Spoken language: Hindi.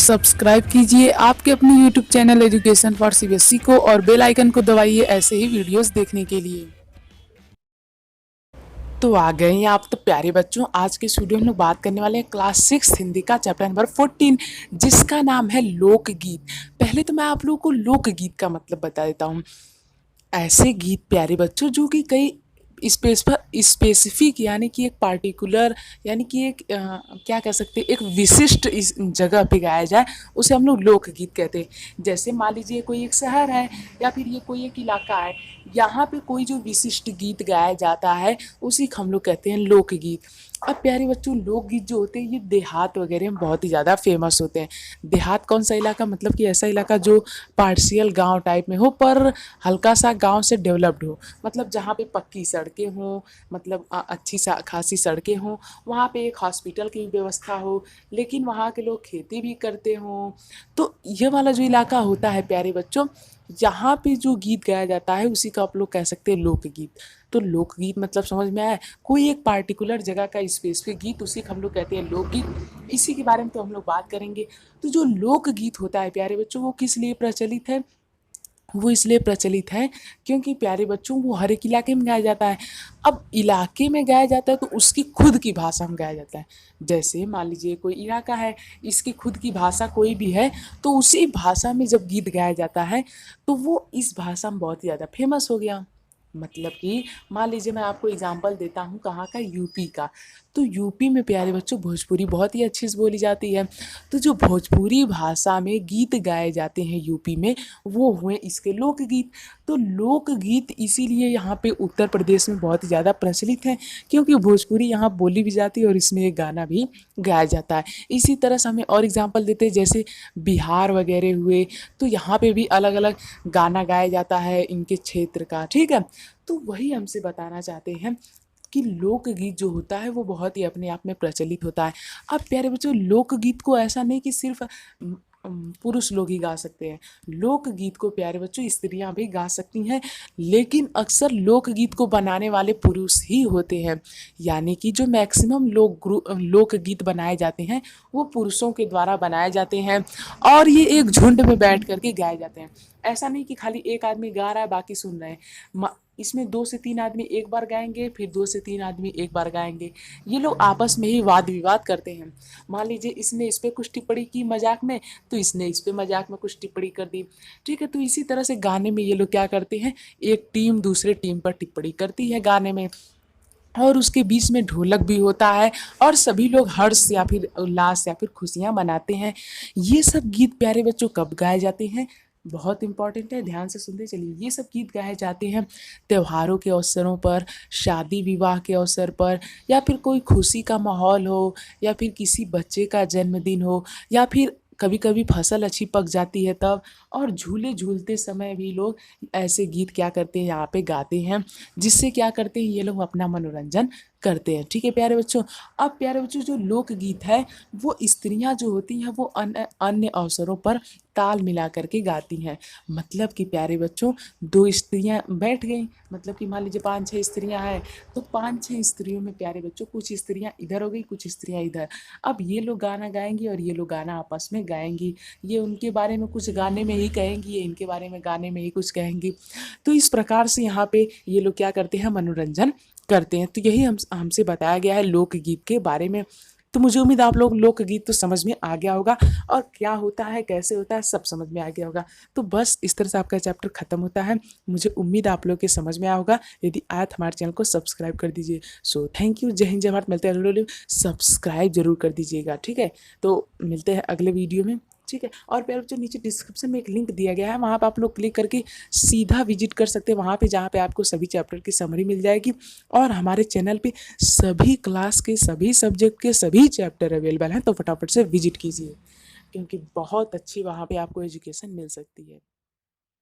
सब्सक्राइब कीजिए आपके अपने YouTube channel education for CBSE को और बेल आइकन को दबाइए ऐसे ही वीडियोस देखने के लिए। तो आ गए हैं आप तो प्यारे बच्चों, आज के इस वीडियो में हम लोग बात करने वाले हैं क्लास 6 हिंदी का चैप्टर नंबर 14 जिसका नाम है लोकगीत। पहले तो मैं आप लोगों को लोकगीत का मतलब बता देता हूँ। ऐसे गीत प्यारे बच्चों जो कि कई स्पेसिफिक यानी कि एक पार्टिकुलर यानी कि एक क्या कह सकते हैं एक विशिष्ट इस जगह पे गाया जाए उसे हम लोग लोकगीत कहते हैं। जैसे मान लीजिए कोई एक शहर है या फिर ये कोई एक इलाका है, यहाँ पे कोई जो विशिष्ट गीत गाया जाता है उसी को हम लोग कहते हैं लोकगीत। अब प्यारे बच्चों लोकगीत जो होते हैं ये देहात वगैरह में बहुत ही ज़्यादा फेमस होते हैं। देहात कौन सा इलाका, मतलब कि ऐसा इलाका जो पार्शियल गांव टाइप में हो पर हल्का सा गांव से डेवलप्ड हो, मतलब जहाँ पे पक्की सड़कें हों, मतलब अच्छी सा खासी सड़कें हों, वहाँ पे एक हॉस्पिटल की व्यवस्था हो, लेकिन वहाँ के लोग खेती भी करते हों। तो ये वाला जो इलाका होता है प्यारे बच्चों, यहाँ पे जो गीत गाया जाता है उसी का आप लोग कह सकते हैं लोकगीत। तो लोकगीत मतलब समझ में आया, कोई एक पार्टिकुलर जगह का स्पेसिफिक गीत उसी को हम लोग कहते हैं लोकगीत। इसी के बारे में तो हम लोग बात करेंगे। तो जो लोकगीत होता है प्यारे बच्चों वो किस लिए प्रचलित है, वो इसलिए प्रचलित है क्योंकि प्यारे बच्चों वो हर एक इलाके में गाया जाता है। अब इलाके में गाया जाता है तो उसकी खुद की भाषा में गाया जाता है। जैसे मान लीजिए कोई इलाका है, इसकी खुद की भाषा कोई भी है, तो उसी भाषा में जब गीत गाया जाता है तो वो इस भाषा में बहुत ही ज़्यादा फेमस हो गया। मतलब कि मान लीजिए मैं आपको एग्जांपल देता हूँ कहाँ का, यूपी का। तो यूपी में प्यारे बच्चों भोजपुरी बहुत ही अच्छी से बोली जाती है। तो जो भोजपुरी भाषा में गीत गाए जाते हैं यूपी में वो हुए इसके लोकगीत। तो लोकगीत इसीलिए यहाँ पे उत्तर प्रदेश में बहुत ही ज़्यादा प्रचलित है क्योंकि भोजपुरी यहाँ बोली भी जाती है और इसमें एक गाना भी गाया जाता है। इसी तरह से हमें और एग्जांपल देते हैं जैसे बिहार वगैरह हुए, तो यहाँ पे भी अलग अलग गाना गाया जाता है इनके क्षेत्र का, ठीक है। तो वही हमसे बताना चाहते हैं कि लोकगीत जो होता है वो बहुत ही अपने आप में प्रचलित होता है। अब प्यारे बच्चों लोकगीत को ऐसा नहीं कि सिर्फ पुरुष लोग ही गा सकते हैं, लोकगीत को प्यारे बच्चों स्त्रियां भी गा सकती हैं, लेकिन अक्सर लोकगीत को बनाने वाले पुरुष ही होते हैं। यानी कि जो मैक्सिमम लोकगीत बनाए जाते हैं वो पुरुषों के द्वारा बनाए जाते हैं और ये एक झुंड में बैठ करके गाए जाते हैं। ऐसा नहीं कि खाली एक आदमी गा रहा है बाकी सुन रहे हैं। इसमें 2 से 3 आदमी एक बार गाएंगे, फिर 2 से 3 आदमी एक बार गाएंगे। ये लोग आपस में ही वाद विवाद करते हैं। मान लीजिए इसने इस पर कुछ टिप्पणी की मजाक में, तो इसने इस पर मजाक में कुछ टिप्पणी कर दी, ठीक है। तो इसी तरह से गाने में ये लोग क्या करते हैं, एक टीम दूसरे टीम पर टिप्पणी करती है गाने में और उसके बीच में ढोलक भी होता है और सभी लोग हर्ष या फिर उल्लास या फिर खुशियाँ मनाते हैं। ये सब गीत प्यारे बच्चों कब गाए जाते हैं, बहुत इंपॉर्टेंट है, ध्यान से सुनते चलिए। ये सब गीत गाए जाते हैं त्योहारों के अवसरों पर, शादी विवाह के अवसर पर, या फिर कोई खुशी का माहौल हो, या फिर किसी बच्चे का जन्मदिन हो, या फिर कभी कभी फसल अच्छी पक जाती है तब, और झूले झूलते समय भी लोग ऐसे गीत क्या करते हैं यहाँ पे गाते हैं, जिससे क्या करते हैं ये लोग अपना मनोरंजन करते हैं, ठीक है प्यारे बच्चों। अब प्यारे बच्चों जो लोकगीत है वो स्त्रियां जो होती हैं वो अन्य अन्य अवसरों पर ताल मिला करके गाती हैं। मतलब कि प्यारे बच्चों 2 स्त्रियां बैठ गई, मतलब कि मान लीजिए 5-6 स्त्रियां हैं, तो 5-6 स्त्रियों में प्यारे बच्चों कुछ स्त्रियां इधर हो गई कुछ स्त्रियां इधर। अब ये लोग गाना गाएंगी और ये लोग गाना आपस में गाएंगी, ये उनके बारे में कुछ गाने में ही कहेंगी, ये इनके बारे में गाने में ही कुछ कहेंगी। तो इस प्रकार से यहाँ पे ये लोग क्या करते हैं, मनोरंजन करते हैं। तो यही हमसे बताया गया है लोकगीत के बारे में। तो मुझे उम्मीद आप लोग लोकगीत तो समझ में आ गया होगा और क्या होता है कैसे होता है सब समझ में आ गया होगा। तो बस इस तरह से आपका चैप्टर खत्म होता है। मुझे उम्मीद आप लोग के समझ में आया होगा। यदि आया तो हमारे चैनल को सब्सक्राइब कर दीजिए। सो थैंक यू, जय हिंद जय भारत। मिलते हैं अगले वीडियो, सब्सक्राइब जरूर कर दीजिएगा, ठीक है। तो मिलते हैं अगले वीडियो में, ठीक है। और प्यारे बच्चों नीचे डिस्क्रिप्शन में एक लिंक दिया गया है, वहाँ पर आप लोग क्लिक करके सीधा विजिट कर सकते हैं वहाँ पे, जहाँ पे आपको सभी चैप्टर की समरी मिल जाएगी। और हमारे चैनल पे सभी क्लास के सभी सब्जेक्ट के सभी चैप्टर अवेलेबल हैं, तो फटाफट से विजिट कीजिए क्योंकि बहुत अच्छी वहाँ पे आपको एजुकेशन मिल सकती है।